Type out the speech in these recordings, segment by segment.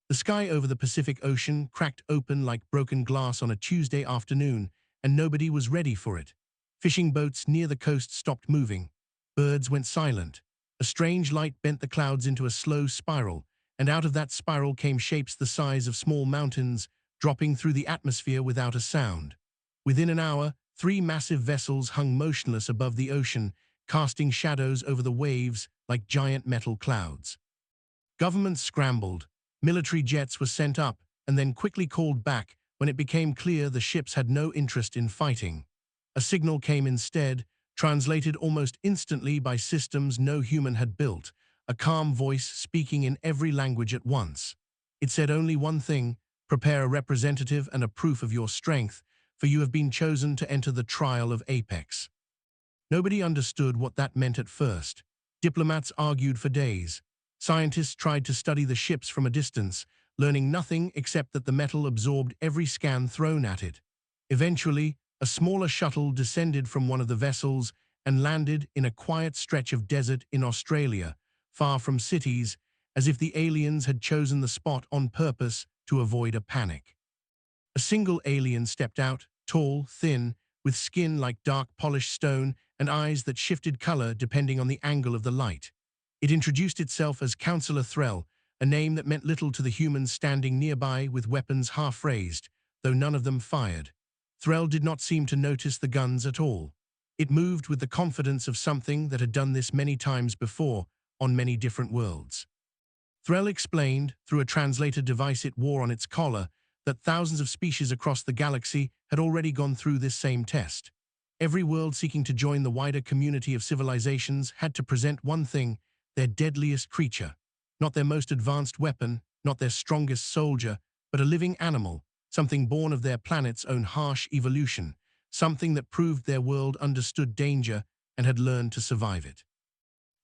The sky over the Pacific Ocean cracked open like broken glass on a Tuesday afternoon, and nobody was ready for it. Fishing boats near the coast stopped moving. Birds went silent. A strange light bent the clouds into a slow spiral, and out of that spiral came shapes the size of small mountains, dropping through the atmosphere without a sound. Within an hour, 3 massive vessels hung motionless above the ocean, casting shadows over the waves like giant metal clouds. Governments scrambled. Military jets were sent up and then quickly called back when it became clear the ships had no interest in fighting. A signal came instead, translated almost instantly by systems no human had built, a calm voice speaking in every language at once. It said only one thing: prepare a representative and a proof of your strength, for you have been chosen to enter the trial of Apex. Nobody understood what that meant at first. Diplomats argued for days. Scientists tried to study the ships from a distance, learning nothing except that the metal absorbed every scan thrown at it. Eventually, a smaller shuttle descended from one of the vessels and landed in a quiet stretch of desert in Australia, far from cities, as if the aliens had chosen the spot on purpose to avoid a panic. A single alien stepped out, tall, thin, with skin like dark polished stone and eyes that shifted color depending on the angle of the light. It introduced itself as Counselor Threll, a name that meant little to the humans standing nearby with weapons half raised, though none of them fired. Threll did not seem to notice the guns at all. It moved with the confidence of something that had done this many times before, on many different worlds. Threll explained, through a translator device it wore on its collar, that thousands of species across the galaxy had already gone through this same test. Every world seeking to join the wider community of civilizations had to present one thing: their deadliest creature. Not their most advanced weapon, not their strongest soldier, but a living animal, something born of their planet's own harsh evolution, something that proved their world understood danger and had learned to survive it.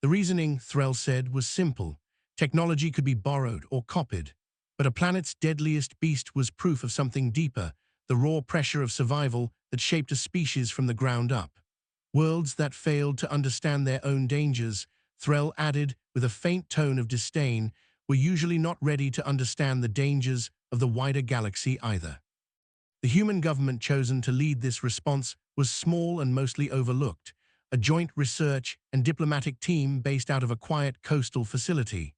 The reasoning, Threll said, was simple. Technology could be borrowed or copied, but a planet's deadliest beast was proof of something deeper, the raw pressure of survival that shaped a species from the ground up. Worlds that failed to understand their own dangers, Threll added with a faint tone of disdain, were usually not ready to understand the dangers of the wider galaxy either. The human government chosen to lead this response was small and mostly overlooked, a joint research and diplomatic team based out of a quiet coastal facility.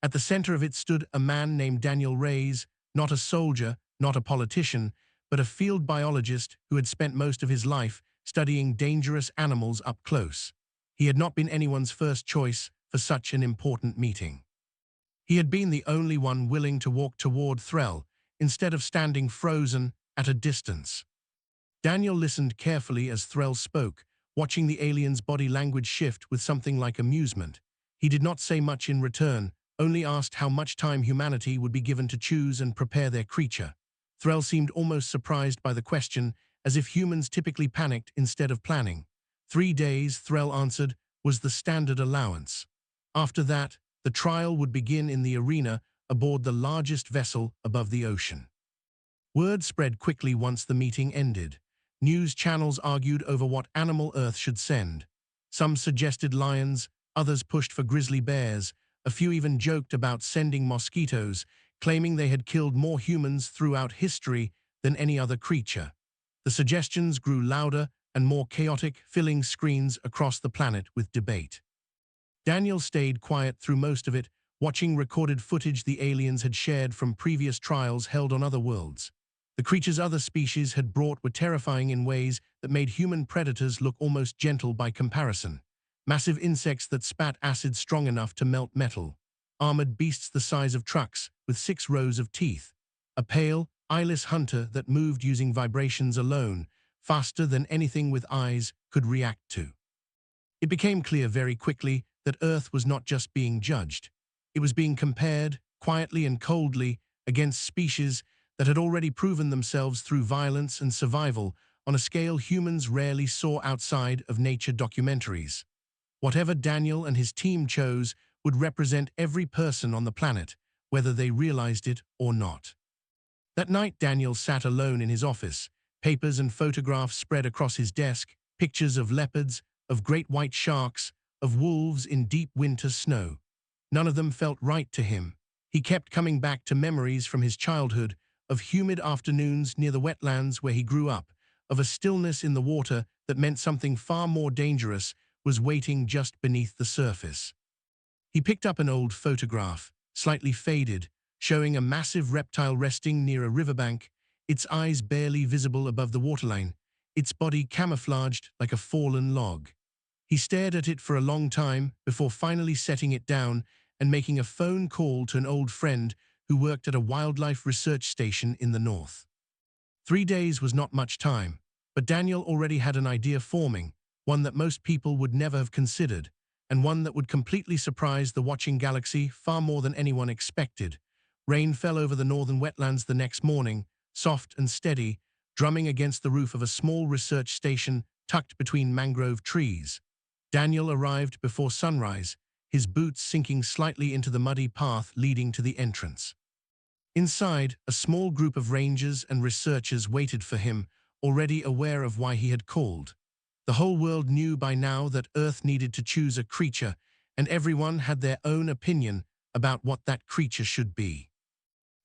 At the center of it stood a man named Daniel Reyes, not a soldier, not a politician, but a field biologist who had spent most of his life studying dangerous animals up close. He had not been anyone's first choice for such an important meeting. He had been the only one willing to walk toward Threll, instead of standing frozen at a distance. Daniel listened carefully as Threll spoke, watching the alien's body language shift with something like amusement. He did not say much in return, only asked how much time humanity would be given to choose and prepare their creature. Threll seemed almost surprised by the question, as if humans typically panicked instead of planning. 3 days, Threll answered, was the standard allowance. After that, the trial would begin in the arena aboard the largest vessel above the ocean. Word spread quickly once the meeting ended. News channels argued over what animal Earth should send. Some suggested lions, others pushed for grizzly bears, a few even joked about sending mosquitoes, claiming they had killed more humans throughout history than any other creature. The suggestions grew louder and more chaotic, filling screens across the planet with debate. Daniel stayed quiet through most of it, watching recorded footage the aliens had shared from previous trials held on other worlds. The creatures other species had brought were terrifying in ways that made human predators look almost gentle by comparison. Massive insects that spat acid strong enough to melt metal. Armored beasts the size of trucks with 6 rows of teeth. A pale, eyeless hunter that moved using vibrations alone, faster than anything with eyes could react to. It became clear very quickly that Earth was not just being judged. It was being compared, quietly and coldly, against species that had already proven themselves through violence and survival on a scale humans rarely saw outside of nature documentaries. Whatever Daniel and his team chose would represent every person on the planet, whether they realized it or not. That night, Daniel sat alone in his office, papers and photographs spread across his desk, pictures of leopards, of great white sharks, of wolves in deep winter snow. None of them felt right to him. He kept coming back to memories from his childhood, of humid afternoons near the wetlands where he grew up, of a stillness in the water that meant something far more dangerous was waiting just beneath the surface. He picked up an old photograph, slightly faded, showing a massive reptile resting near a riverbank, its eyes barely visible above the waterline, its body camouflaged like a fallen log. He stared at it for a long time before finally setting it down and making a phone call to an old friend who worked at a wildlife research station in the north. 3 days was not much time, but Daniel already had an idea forming, one that most people would never have considered, and one that would completely surprise the watching galaxy far more than anyone expected. Rain fell over the northern wetlands the next morning, soft and steady, drumming against the roof of a small research station tucked between mangrove trees. Daniel arrived before sunrise, his boots sinking slightly into the muddy path leading to the entrance. Inside, a small group of rangers and researchers waited for him, already aware of why he had called. The whole world knew by now that Earth needed to choose a creature, and everyone had their own opinion about what that creature should be.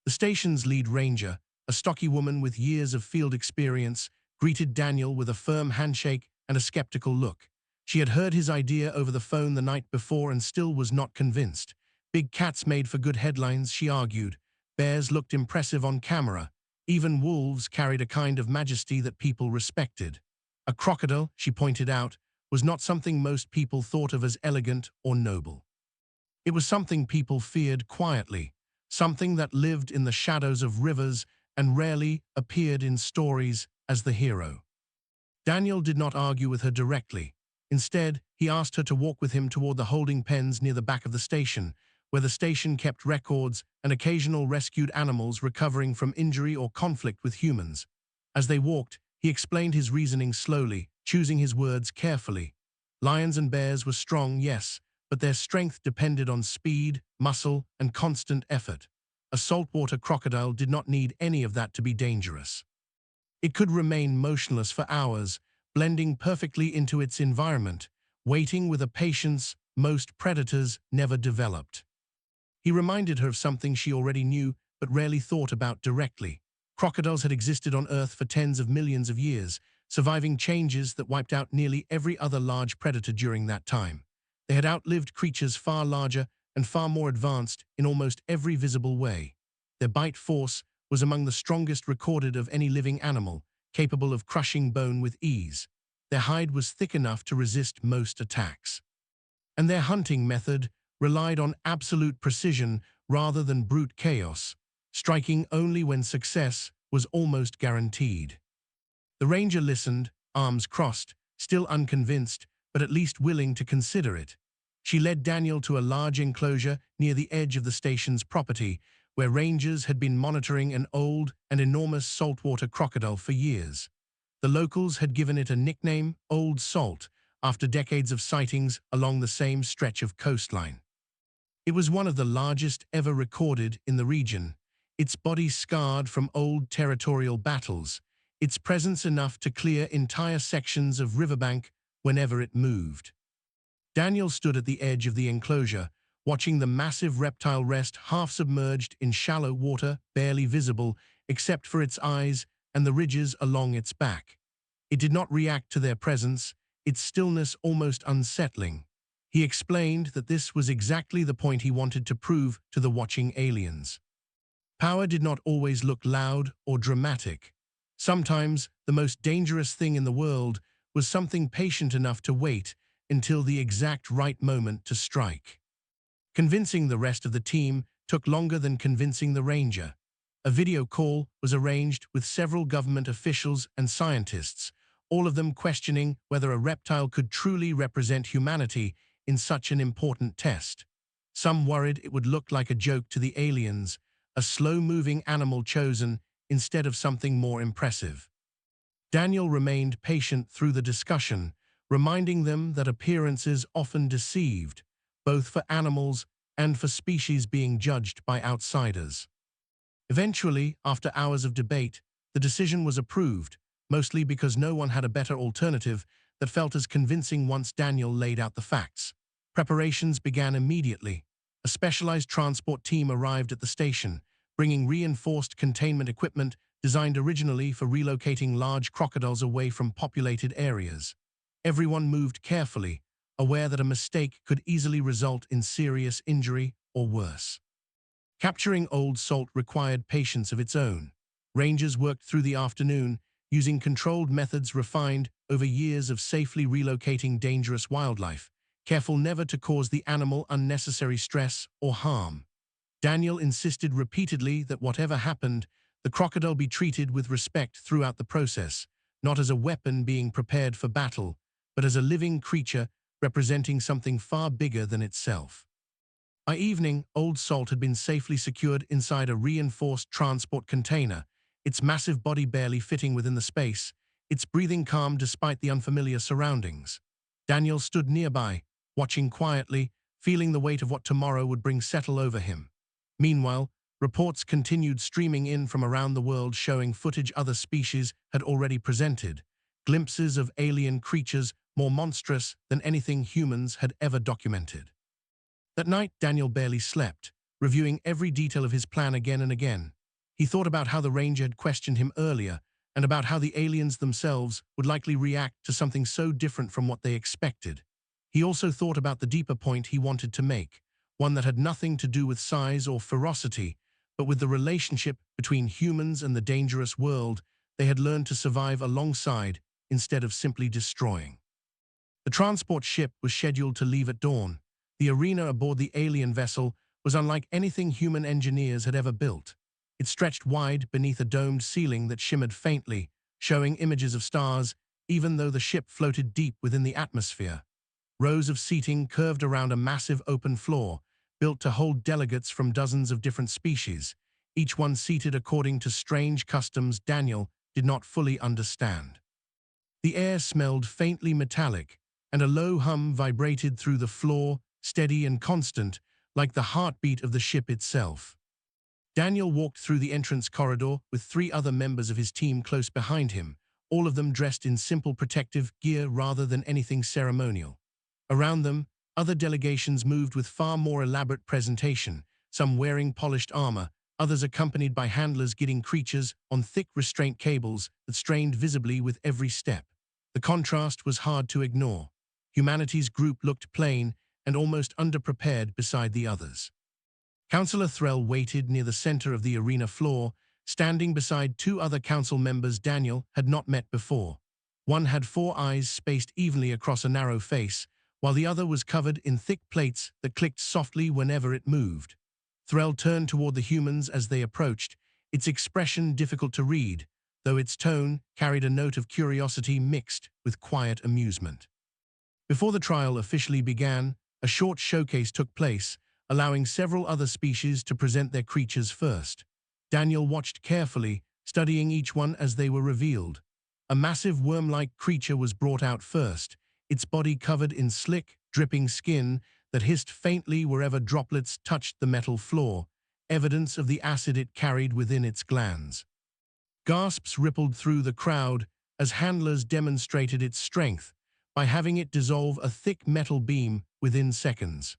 The station's lead ranger, a stocky woman with years of field experience, greeted Daniel with a firm handshake and a skeptical look. She had heard his idea over the phone the night before and still was not convinced. Big cats made for good headlines, she argued. Bears looked impressive on camera. Even wolves carried a kind of majesty that people respected. A crocodile, she pointed out, was not something most people thought of as elegant or noble. It was something people feared quietly, something that lived in the shadows of rivers and rarely appeared in stories as the hero. Daniel did not argue with her directly. Instead, he asked her to walk with him toward the holding pens near the back of the station, where the station kept records and occasional rescued animals recovering from injury or conflict with humans. As they walked, he explained his reasoning slowly, choosing his words carefully. Lions and bears were strong, yes, but their strength depended on speed, muscle, and constant effort. A saltwater crocodile did not need any of that to be dangerous. It could remain motionless for hours, blending perfectly into its environment, waiting with a patience most predators never developed. He reminded her of something she already knew but rarely thought about directly. Crocodiles had existed on Earth for tens of millions of years, surviving changes that wiped out nearly every other large predator during that time. They had outlived creatures far larger and far more advanced in almost every visible way. Their bite force was among the strongest recorded of any living animal, capable of crushing bone with ease. Their hide was thick enough to resist most attacks. And their hunting method relied on absolute precision rather than brute chaos, striking only when success was almost guaranteed. The ranger listened, arms crossed, still unconvinced, but at least willing to consider it. She led Daniel to a large enclosure near the edge of the station's property, where rangers had been monitoring an old and enormous saltwater crocodile for years. The locals had given it a nickname, Old Salt, after decades of sightings along the same stretch of coastline. It was one of the largest ever recorded in the region, its body scarred from old territorial battles, its presence enough to clear entire sections of riverbank whenever it moved. Daniel stood at the edge of the enclosure, watching the massive reptile rest half-submerged in shallow water, barely visible except for its eyes and the ridges along its back. It did not react to their presence, its stillness almost unsettling. He explained that this was exactly the point he wanted to prove to the watching aliens. Power did not always look loud or dramatic. Sometimes, the most dangerous thing in the world was something patient enough to wait until the exact right moment to strike. Convincing the rest of the team took longer than convincing the ranger. A video call was arranged with several government officials and scientists, all of them questioning whether a reptile could truly represent humanity in such an important test. Some worried it would look like a joke to the aliens, a slow-moving animal chosen instead of something more impressive. Daniel remained patient through the discussion, reminding them that appearances often deceived, both for animals and for species being judged by outsiders. Eventually, after hours of debate, the decision was approved, mostly because no one had a better alternative that felt as convincing once Daniel laid out the facts. Preparations began immediately. a specialized transport team arrived at the station, bringing reinforced containment equipment designed originally for relocating large crocodiles away from populated areas. Everyone moved carefully, aware that a mistake could easily result in serious injury or worse. Capturing Old Salt required patience of its own. Rangers worked through the afternoon, using controlled methods refined over years of safely relocating dangerous wildlife, careful never to cause the animal unnecessary stress or harm. Daniel insisted repeatedly that whatever happened, the crocodile be treated with respect throughout the process, not as a weapon being prepared for battle, but as a living creature representing something far bigger than itself. By evening, Old Salt had been safely secured inside a reinforced transport container, its massive body barely fitting within the space, its breathing calm despite the unfamiliar surroundings. Daniel stood nearby, watching quietly, feeling the weight of what tomorrow would bring settle over him. Meanwhile, reports continued streaming in from around the world showing footage other species had already presented, glimpses of alien creatures more monstrous than anything humans had ever documented. That night, Daniel barely slept, reviewing every detail of his plan again and again. He thought about how the ranger had questioned him earlier, and about how the aliens themselves would likely react to something so different from what they expected. He also thought about the deeper point he wanted to make, one that had nothing to do with size or ferocity, but with the relationship between humans and the dangerous world they had learned to survive alongside instead of simply destroying. The transport ship was scheduled to leave at dawn. The arena aboard the alien vessel was unlike anything human engineers had ever built. It stretched wide beneath a domed ceiling that shimmered faintly, showing images of stars, even though the ship floated deep within the atmosphere. Rows of seating curved around a massive open floor, built to hold delegates from dozens of different species, each one seated according to strange customs Daniel did not fully understand. The air smelled faintly metallic, and a low hum vibrated through the floor, steady and constant, like the heartbeat of the ship itself. Daniel walked through the entrance corridor with 3 other members of his team close behind him, all of them dressed in simple protective gear rather than anything ceremonial. Around them, other delegations moved with far more elaborate presentation, some wearing polished armor, others accompanied by handlers guiding creatures on thick restraint cables that strained visibly with every step. The contrast was hard to ignore. Humanity's group looked plain and almost underprepared beside the others. Councillor Threll waited near the center of the arena floor, standing beside 2 other council members Daniel had not met before. One had 4 eyes spaced evenly across a narrow face, while the other was covered in thick plates that clicked softly whenever it moved. Threll turned toward the humans as they approached, its expression difficult to read, though its tone carried a note of curiosity mixed with quiet amusement. Before the trial officially began, a short showcase took place, allowing several other species to present their creatures first. Daniel watched carefully, studying each one as they were revealed. A massive worm-like creature was brought out first, its body covered in slick, dripping skin that hissed faintly wherever droplets touched the metal floor, evidence of the acid it carried within its glands. Gasps rippled through the crowd as handlers demonstrated its strength by having it dissolve a thick metal beam within seconds.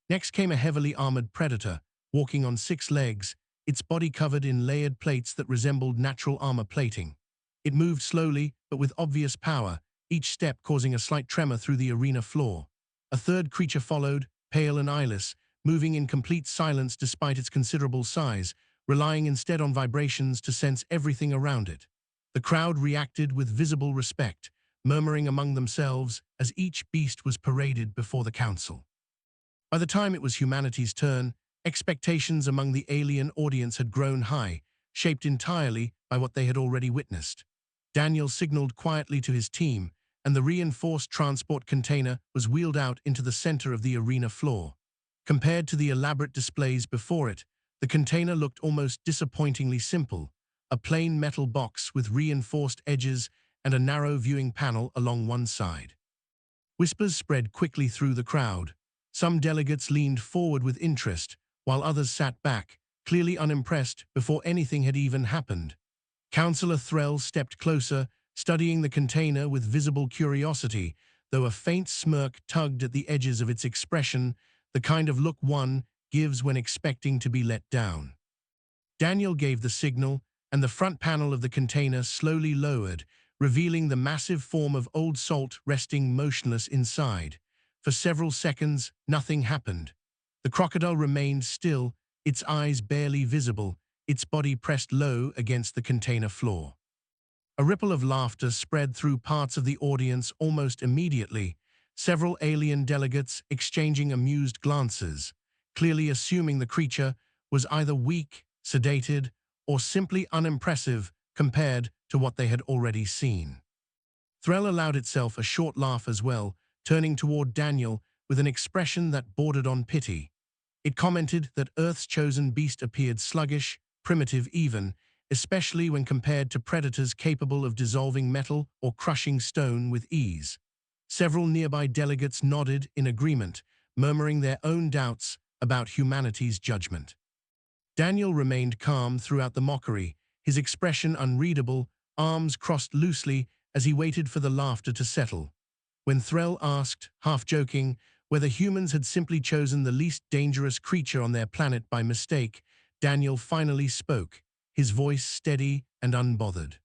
Next came a heavily armored predator, walking on 6 legs, its body covered in layered plates that resembled natural armor plating. It moved slowly, but with obvious power, each step causing a slight tremor through the arena floor. A third creature followed, pale and eyeless, moving in complete silence despite its considerable size, relying instead on vibrations to sense everything around it. The crowd reacted with visible respect, murmuring among themselves as each beast was paraded before the council. By the time it was humanity's turn, expectations among the alien audience had grown high, shaped entirely by what they had already witnessed. Daniel signaled quietly to his team, and the reinforced transport container was wheeled out into the center of the arena floor. Compared to the elaborate displays before it, the container looked almost disappointingly simple, a plain metal box with reinforced edges and a narrow viewing panel along one side. Whispers spread quickly through the crowd. Some delegates leaned forward with interest, while others sat back, clearly unimpressed before anything had even happened. Councillor Threll stepped closer, studying the container with visible curiosity, though a faint smirk tugged at the edges of its expression the kind of look one gives when expecting to be let down. Daniel gave the signal, and the front panel of the container slowly lowered, revealing the massive form of Old Salt resting motionless inside. For several seconds, nothing happened. The crocodile remained still, its eyes barely visible, its body pressed low against the container floor. A ripple of laughter spread through parts of the audience almost immediately, several alien delegates exchanging amused glances, clearly assuming the creature was either weak, sedated, or simply unimpressive compared to what they had already seen. Threll allowed itself a short laugh as well, turning toward Daniel with an expression that bordered on pity. It commented that Earth's chosen beast appeared sluggish, primitive even, especially when compared to predators capable of dissolving metal or crushing stone with ease. Several nearby delegates nodded in agreement, murmuring their own doubts about humanity's judgment. Daniel remained calm throughout the mockery, his expression unreadable, arms crossed loosely as he waited for the laughter to settle. When Threll asked, half-joking, whether humans had simply chosen the least dangerous creature on their planet by mistake, Daniel finally spoke, his voice steady and unbothered.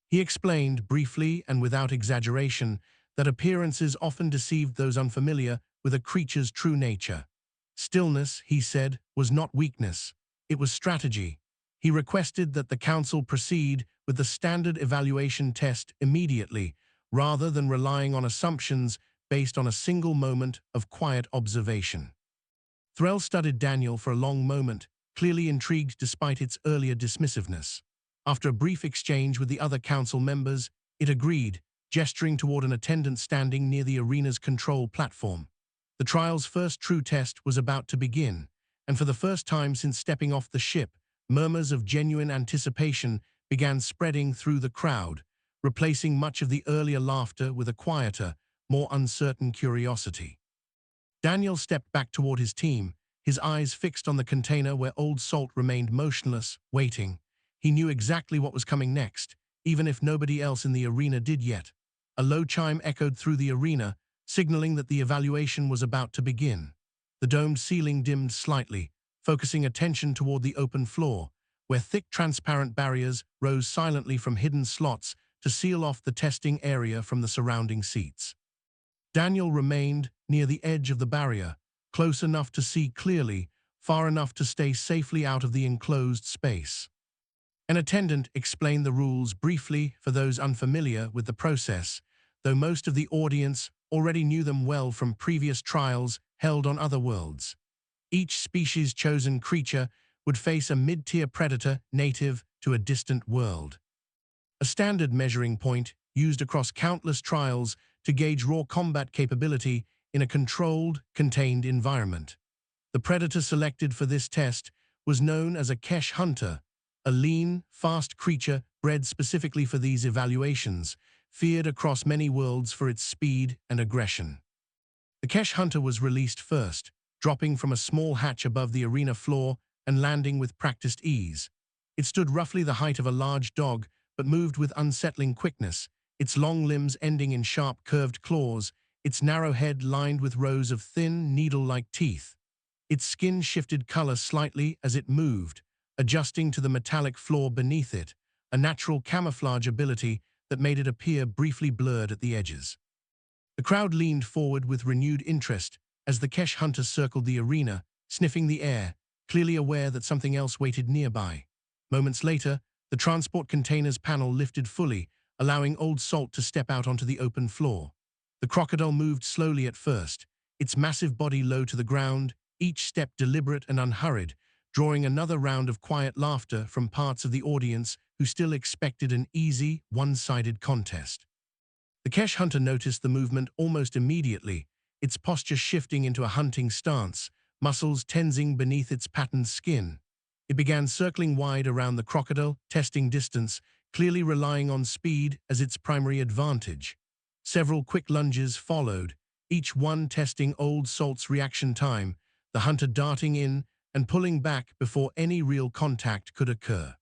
He explained, briefly and without exaggeration, that appearances often deceived those unfamiliar with a creature's true nature. Stillness, he said, was not weakness. It was strategy. He requested that the council proceed with the standard evaluation test immediately, rather than relying on assumptions based on a single moment of quiet observation. Threll studied Daniel for a long moment, clearly intrigued despite its earlier dismissiveness. After a brief exchange with the other council members, it agreed, gesturing toward an attendant standing near the arena's control platform. The trial's first true test was about to begin, and for the first time since stepping off the ship, murmurs of genuine anticipation began spreading through the crowd, replacing much of the earlier laughter with a quieter, more uncertain curiosity. Daniel stepped back toward his team, his eyes fixed on the container where Old Salt remained motionless, waiting. He knew exactly what was coming next, even if nobody else in the arena did yet. A low chime echoed through the arena, signaling that the evaluation was about to begin. The domed ceiling dimmed slightly, focusing attention toward the open floor, where thick transparent barriers rose silently from hidden slots to seal off the testing area from the surrounding seats. Daniel remained near the edge of the barrier, close enough to see clearly, far enough to stay safely out of the enclosed space. An attendant explained the rules briefly for those unfamiliar with the process, though most of the audience already knew them well from previous trials held on other worlds. Each species-chosen creature would face a mid-tier predator native to a distant world. A standard measuring point used across countless trials to gauge raw combat capability in a controlled, contained environment. The predator selected for this test was known as a Kesh hunter, a lean, fast creature bred specifically for these evaluations, feared across many worlds for its speed and aggression. The Kesh hunter was released first, dropping from a small hatch above the arena floor and landing with practiced ease. It stood roughly the height of a large dog, but moved with unsettling quickness, its long limbs ending in sharp curved claws, its narrow head lined with rows of thin, needle-like teeth. Its skin shifted color slightly as it moved, adjusting to the metallic floor beneath it, a natural camouflage ability that made it appear briefly blurred at the edges. The crowd leaned forward with renewed interest as the Kesh hunter circled the arena, sniffing the air, clearly aware that something else waited nearby. Moments later, the transport container's panel lifted fully, allowing Old Salt to step out onto the open floor. The crocodile moved slowly at first, its massive body low to the ground, each step deliberate and unhurried, drawing another round of quiet laughter from parts of the audience who still expected an easy, one-sided contest. The Kesh hunter noticed the movement almost immediately, its posture shifting into a hunting stance, muscles tensing beneath its patterned skin. It began circling wide around the crocodile, testing distance, clearly relying on speed as its primary advantage. Several quick lunges followed, each one testing Old Salt's reaction time, the hunter darting in and pulling back before any real contact could occur.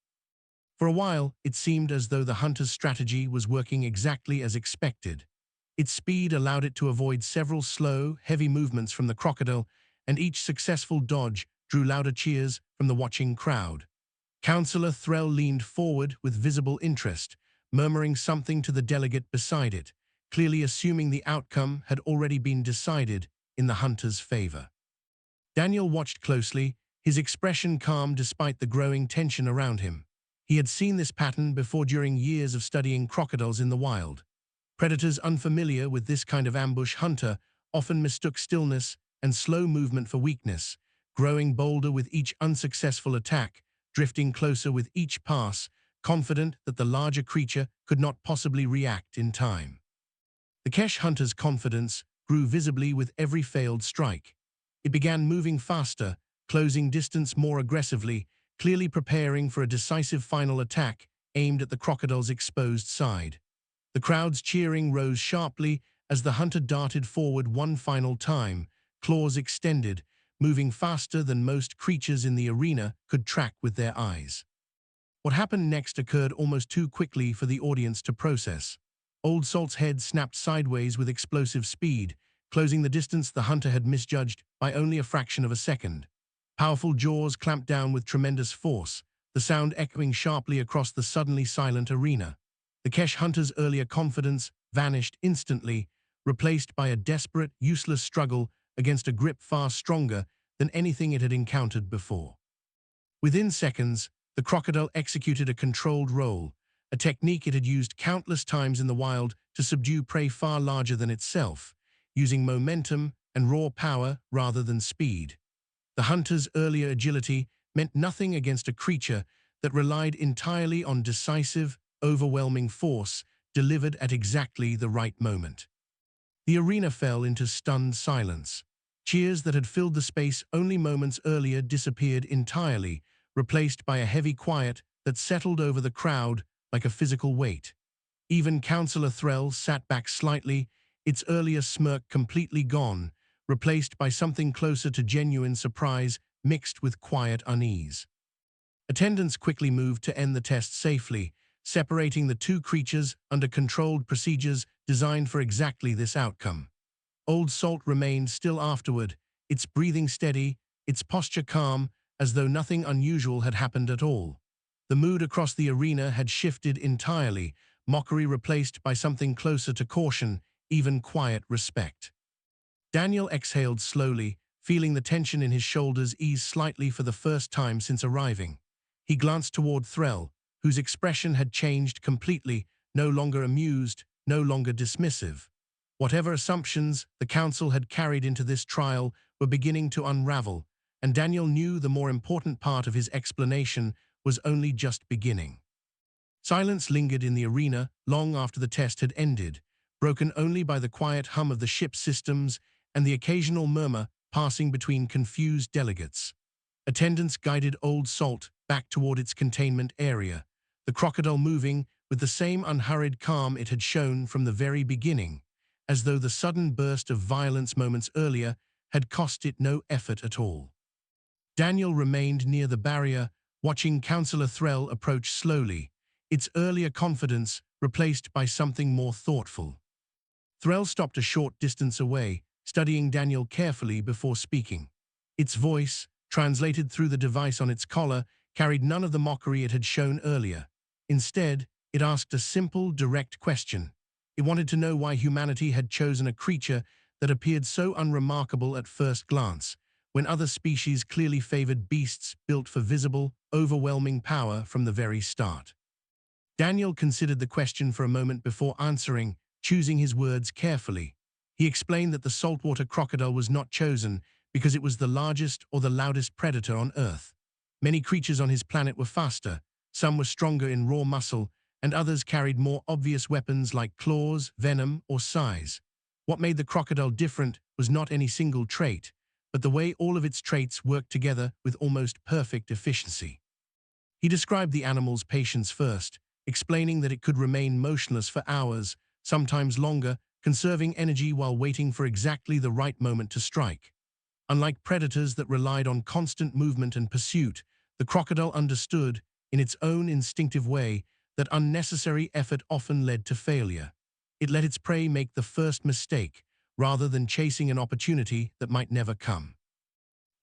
For a while, it seemed as though the hunter's strategy was working exactly as expected. Its speed allowed it to avoid several slow, heavy movements from the crocodile and each successful dodge drew louder cheers from the watching crowd. Councillor Threll leaned forward with visible interest, murmuring something to the delegate beside it, clearly assuming the outcome had already been decided in the hunter's favor. Daniel watched closely, his expression calm despite the growing tension around him. He had seen this pattern before during years of studying crocodiles in the wild. Predators unfamiliar with this kind of ambush hunter often mistook stillness and slow movement for weakness, growing bolder with each unsuccessful attack, drifting closer with each pass, confident that the larger creature could not possibly react in time. The Kesh hunter's confidence grew visibly with every failed strike. It began moving faster, closing distance more aggressively, clearly preparing for a decisive final attack aimed at the crocodile's exposed side. The crowd's cheering rose sharply as the hunter darted forward one final time, claws extended, moving faster than most creatures in the arena could track with their eyes. What happened next occurred almost too quickly for the audience to process. Old Salt's head snapped sideways with explosive speed, closing the distance the hunter had misjudged by only a fraction of a second. Powerful jaws clamped down with tremendous force, the sound echoing sharply across the suddenly silent arena. The Kesh hunter's earlier confidence vanished instantly, replaced by a desperate, useless struggle against a grip far stronger than anything it had encountered before. Within seconds, the crocodile executed a controlled roll, a technique it had used countless times in the wild to subdue prey far larger than itself, using momentum and raw power rather than speed. The hunter's earlier agility meant nothing against a creature that relied entirely on decisive, overwhelming force delivered at exactly the right moment. The arena fell into stunned silence. Cheers that had filled the space only moments earlier disappeared entirely, replaced by a heavy quiet that settled over the crowd like a physical weight. Even Councillor Threll sat back slightly, its earlier smirk completely gone, replaced by something closer to genuine surprise mixed with quiet unease. Attendants quickly moved to end the test safely, separating the two creatures under controlled procedures designed for exactly this outcome. Old Salt remained still afterward, its breathing steady, its posture calm, as though nothing unusual had happened at all. The mood across the arena had shifted entirely, mockery replaced by something closer to caution, even quiet respect. Daniel exhaled slowly, feeling the tension in his shoulders ease slightly for the first time since arriving. He glanced toward Threll, whose expression had changed completely, no longer amused, no longer dismissive. Whatever assumptions the council had carried into this trial were beginning to unravel, and Daniel knew the more important part of his explanation was only just beginning. Silence lingered in the arena long after the test had ended, broken only by the quiet hum of the ship's systems and the occasional murmur passing between confused delegates. Attendants guided Old Salt back toward its containment area, the crocodile moving with the same unhurried calm it had shown from the very beginning, as though the sudden burst of violence moments earlier had cost it no effort at all. Daniel remained near the barrier, watching Councillor Threll approach slowly, its earlier confidence replaced by something more thoughtful. Threll stopped a short distance away, studying Daniel carefully before speaking. Its voice, translated through the device on its collar, carried none of the mockery it had shown earlier. Instead, it asked a simple, direct question. It wanted to know why humanity had chosen a creature that appeared so unremarkable at first glance, when other species clearly favored beasts built for visible, overwhelming power from the very start. Daniel considered the question for a moment before answering, choosing his words carefully. He explained that the saltwater crocodile was not chosen because it was the largest or the loudest predator on Earth. Many creatures on his planet were faster, some were stronger in raw muscle, and others carried more obvious weapons like claws, venom, or size. What made the crocodile different was not any single trait, but the way all of its traits worked together with almost perfect efficiency. He described the animal's patience first, explaining that it could remain motionless for hours, sometimes longer, conserving energy while waiting for exactly the right moment to strike. Unlike predators that relied on constant movement and pursuit, the crocodile understood, in its own instinctive way, that unnecessary effort often led to failure. It let its prey make the first mistake, rather than chasing an opportunity that might never come.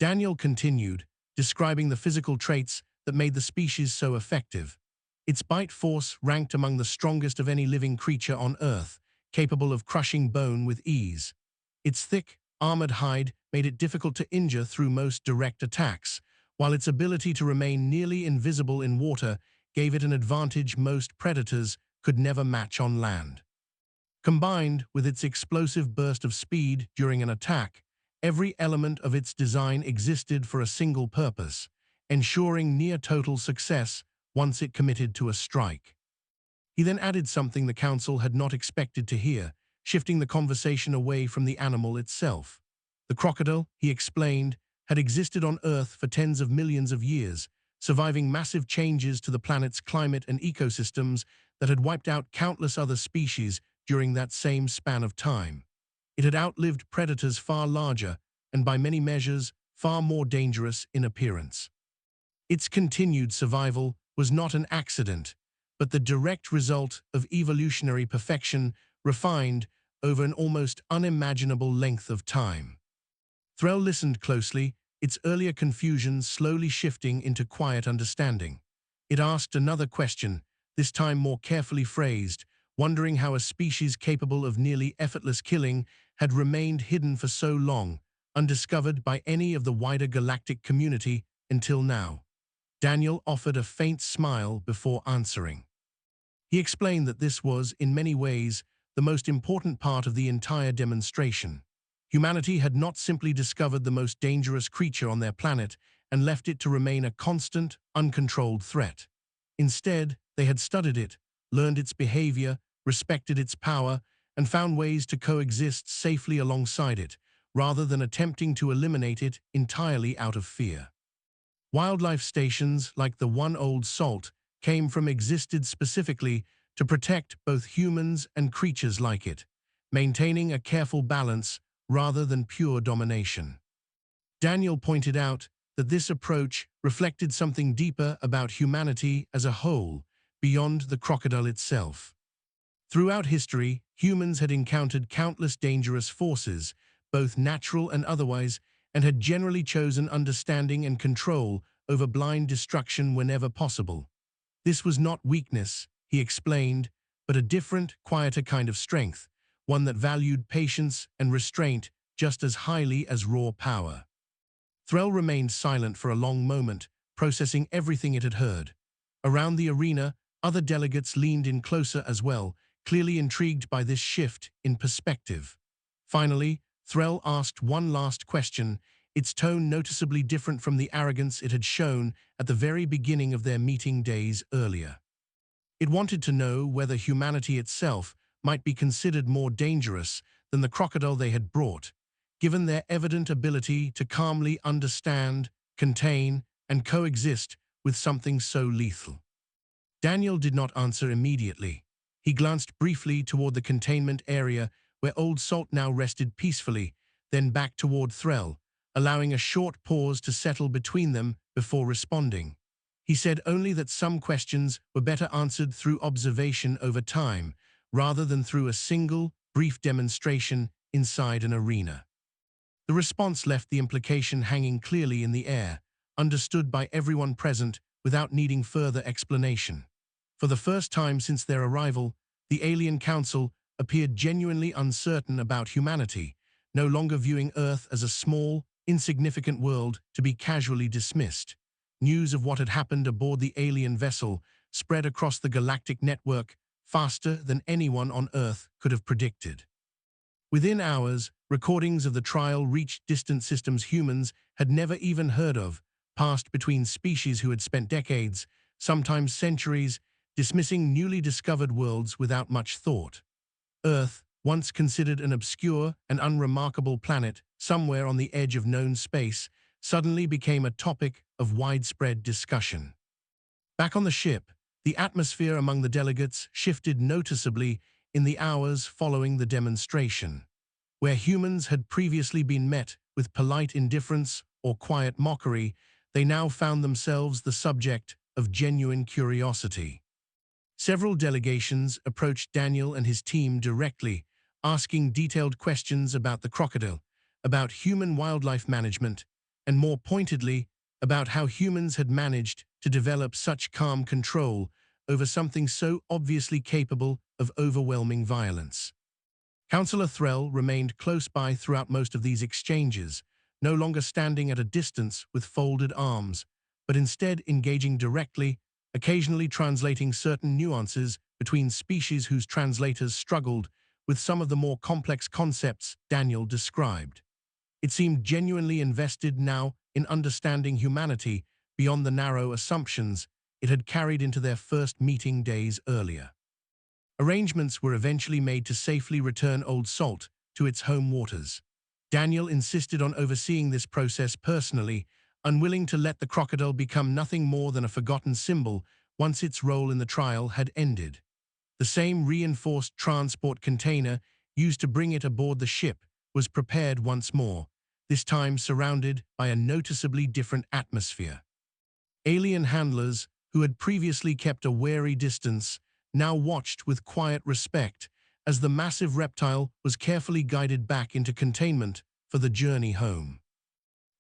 Daniel continued, describing the physical traits that made the species so effective. Its bite force ranked among the strongest of any living creature on Earth, capable of crushing bone with ease. Its thick, armored hide made it difficult to injure through most direct attacks, while its ability to remain nearly invisible in water gave it an advantage most predators could never match on land. Combined with its explosive burst of speed during an attack, every element of its design existed for a single purpose, ensuring near-total success once it committed to a strike. He then added something the council had not expected to hear, shifting the conversation away from the animal itself. The crocodile, he explained, had existed on Earth for tens of millions of years, surviving massive changes to the planet's climate and ecosystems that had wiped out countless other species during that same span of time. It had outlived predators far larger and, by many measures, far more dangerous in appearance. Its continued survival was not an accident, but the direct result of evolutionary perfection refined over an almost unimaginable length of time. Threll listened closely, its earlier confusion slowly shifting into quiet understanding. It asked another question, this time more carefully phrased, wondering how a species capable of nearly effortless killing had remained hidden for so long, undiscovered by any of the wider galactic community until now. Daniel offered a faint smile before answering. He explained that this was, in many ways, the most important part of the entire demonstration. Humanity had not simply discovered the most dangerous creature on their planet and left it to remain a constant, uncontrolled threat. Instead, they had studied it, learned its behavior, respected its power, and found ways to coexist safely alongside it, rather than attempting to eliminate it entirely out of fear. Wildlife stations like the one Old Salt existed specifically to protect both humans and creatures like it, maintaining a careful balance rather than pure domination. Daniel pointed out that this approach reflected something deeper about humanity as a whole, beyond the crocodile itself. Throughout history, humans had encountered countless dangerous forces, both natural and otherwise, and had generally chosen understanding and control over blind destruction whenever possible. This was not weakness, he explained, but a different, quieter kind of strength, one that valued patience and restraint just as highly as raw power. Threll remained silent for a long moment, processing everything it had heard. Around the arena, other delegates leaned in closer as well, clearly intrigued by this shift in perspective. Finally, Threll asked one last question, its tone noticeably different from the arrogance it had shown at the very beginning of their meeting days earlier. It wanted to know whether humanity itself might be considered more dangerous than the crocodile they had brought, given their evident ability to calmly understand, contain, and coexist with something so lethal. Daniel did not answer immediately. He glanced briefly toward the containment area where Old Salt now rested peacefully, then back toward Threll, allowing a short pause to settle between them before responding. He said only that some questions were better answered through observation over time, rather than through a single, brief demonstration inside an arena. The response left the implication hanging clearly in the air, understood by everyone present without needing further explanation. For the first time since their arrival, the Alien Council appeared genuinely uncertain about humanity, no longer viewing Earth as a small, insignificant world to be casually dismissed. News of what had happened aboard the alien vessel spread across the galactic network faster than anyone on Earth could have predicted. Within hours, recordings of the trial reached distant systems humans had never even heard of, passed between species who had spent decades, sometimes centuries, dismissing newly discovered worlds without much thought. Earth, once considered an obscure and unremarkable planet somewhere on the edge of known space, suddenly became a topic of widespread discussion. Back on the ship, the atmosphere among the delegates shifted noticeably in the hours following the demonstration. Where humans had previously been met with polite indifference or quiet mockery, they now found themselves the subject of genuine curiosity. Several delegations approached Daniel and his team directly, asking detailed questions about the crocodile, about human-wildlife management, and more pointedly, about how humans had managed to develop such calm control over something so obviously capable of overwhelming violence. Councillor Threll remained close by throughout most of these exchanges, no longer standing at a distance with folded arms, but instead engaging directly, occasionally translating certain nuances between species whose translators struggled with some of the more complex concepts Daniel described. It seemed genuinely invested now in understanding humanity beyond the narrow assumptions it had carried into their first meeting days earlier. Arrangements were eventually made to safely return Old Salt to its home waters. Daniel insisted on overseeing this process personally, unwilling to let the crocodile become nothing more than a forgotten symbol once its role in the trial had ended. The same reinforced transport container used to bring it aboard the ship was prepared once more, this time surrounded by a noticeably different atmosphere. Alien handlers, who had previously kept a wary distance, now watched with quiet respect as the massive reptile was carefully guided back into containment for the journey home.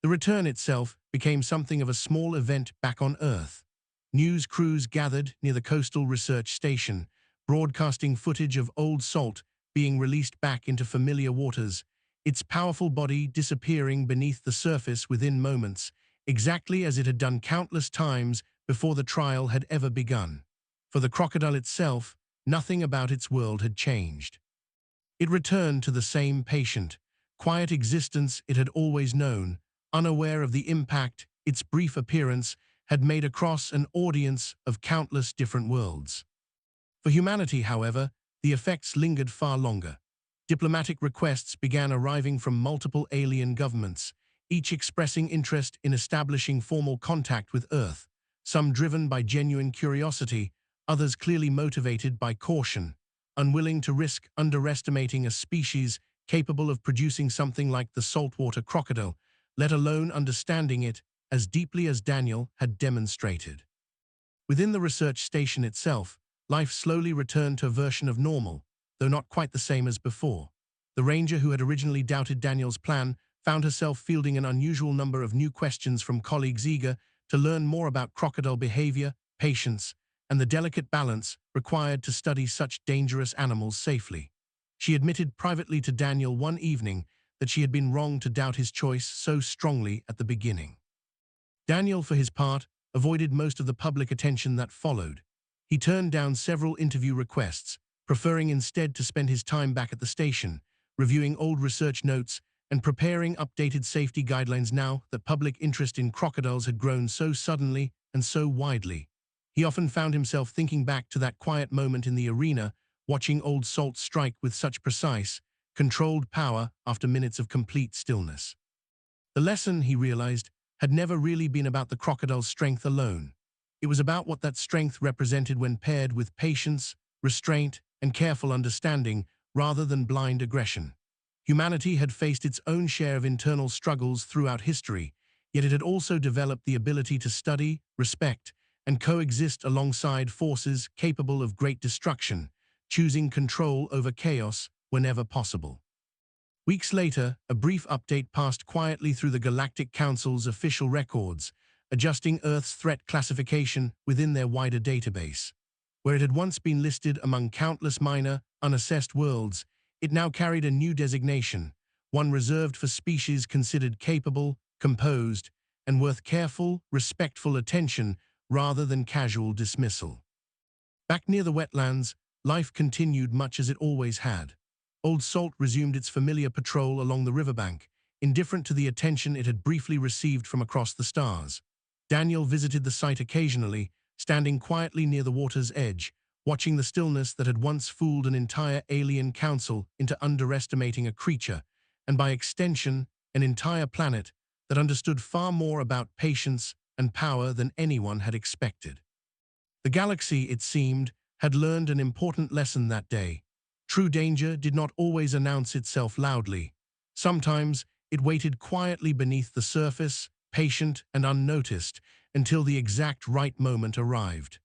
The return itself became something of a small event back on Earth. News crews gathered near the coastal research station, broadcasting footage of Old Salt being released back into familiar waters, its powerful body disappearing beneath the surface within moments, exactly as it had done countless times before the trial had ever begun. For the crocodile itself, nothing about its world had changed. It returned to the same patient, quiet existence it had always known, unaware of the impact its brief appearance had made across an audience of countless different worlds. For humanity, however, the effects lingered far longer. Diplomatic requests began arriving from multiple alien governments, each expressing interest in establishing formal contact with Earth, some driven by genuine curiosity, others clearly motivated by caution, unwilling to risk underestimating a species capable of producing something like the saltwater crocodile, let alone understanding it as deeply as Daniel had demonstrated. Within the research station itself, life slowly returned to a version of normal, though not quite the same as before. The ranger who had originally doubted Daniel's plan found herself fielding an unusual number of new questions from colleagues eager to learn more about crocodile behavior, patience, and the delicate balance required to study such dangerous animals safely. She admitted privately to Daniel one evening that she had been wrong to doubt his choice so strongly at the beginning. Daniel, for his part, avoided most of the public attention that followed. He turned down several interview requests, preferring instead to spend his time back at the station, reviewing old research notes and preparing updated safety guidelines now that public interest in crocodiles had grown so suddenly and so widely. He often found himself thinking back to that quiet moment in the arena, watching Old Salt strike with such precise, controlled power after minutes of complete stillness. The lesson, he realized, had never really been about the crocodile's strength alone. It was about what that strength represented when paired with patience, restraint, and careful understanding rather than blind aggression. Humanity had faced its own share of internal struggles throughout history, yet it had also developed the ability to study, respect, and coexist alongside forces capable of great destruction, choosing control over chaos whenever possible. Weeks later, a brief update passed quietly through the Galactic Council's official records, adjusting Earth's threat classification within their wider database. Where it had once been listed among countless minor, unassessed worlds, it now carried a new designation, one reserved for species considered capable, composed, and worth careful, respectful attention rather than casual dismissal. Back near the wetlands, life continued much as it always had. Old Salt resumed its familiar patrol along the riverbank, indifferent to the attention it had briefly received from across the stars. Daniel visited the site occasionally, standing quietly near the water's edge, watching the stillness that had once fooled an entire alien council into underestimating a creature, and by extension, an entire planet that understood far more about patience and power than anyone had expected. The galaxy, it seemed, had learned an important lesson that day. True danger did not always announce itself loudly. Sometimes it waited quietly beneath the surface, patient and unnoticed, until the exact right moment arrived.